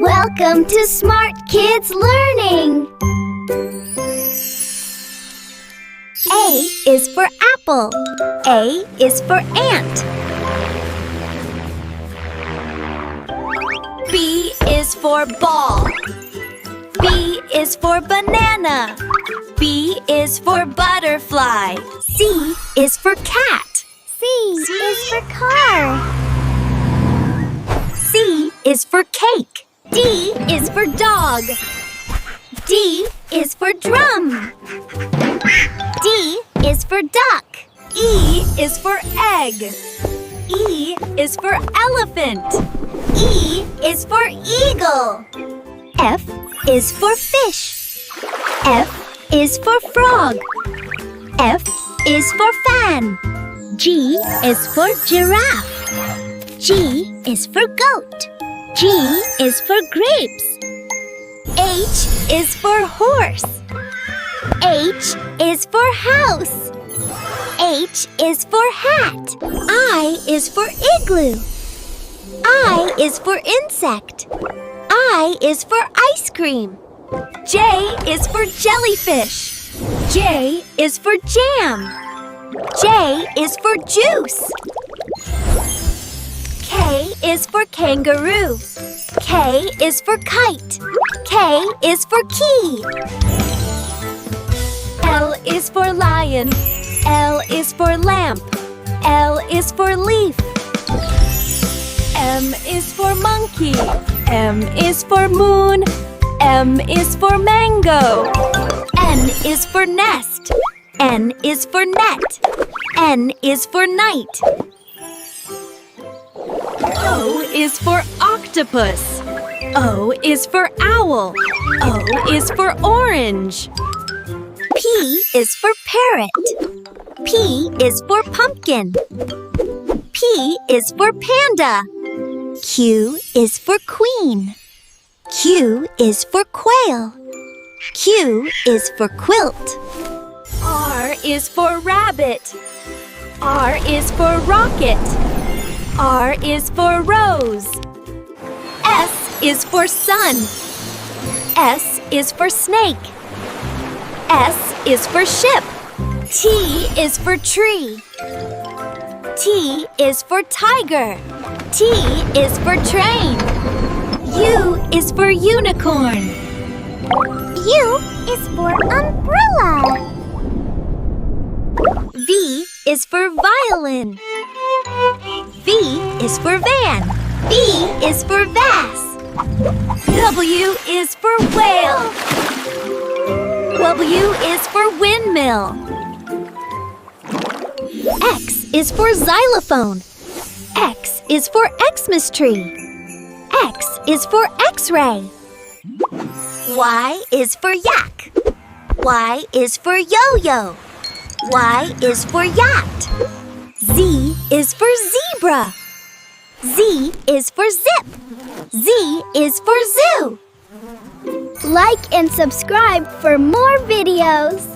Welcome to Smart Kids Learning! A is for apple. A is for ant. B is for ball. B is for banana. B is for butterfly. C is for cat. C is for car. C is for cake. D is for dog. D is for drum. D is for duck. E is for egg. E is for elephant. E is for eagle. F is for fish. F is for frog. F is for fan. G is for giraffe. G is for goat. G is for grapes. H is for horse. H is for house. H is for hat. I is for igloo. I is for insect. I is for ice cream. J is for jellyfish. J is for jam. J is for juice. K is for kangaroo. K is for kite. K is for key. L is for lion. L is for lamp. L is for leaf. M is for monkey. M is for moon. M is for mango. N is for nest. N is for net. N is for night. O is for octopus. O is for owl. O is for orange. P is for parrot. P is for pumpkin. P is for panda. Q is for queen. Q is for quail. Q is for quilt. R is for rabbit. R is for rocket. R is for rose. S is for sun. S is for snake. S is for ship. T is for tree. T is for tiger. T is for train. U is for unicorn. U is for umbrella. V is for violin. V is for van. V is for vase. W is for whale. W is for windmill. X is for xylophone. X is for Xmas tree. X is for X-ray. Y is for yak. Y is for yo-yo. Y is for yacht. Z is for zebra. Z is for zip. Z is for zoo. Like and subscribe for more videos.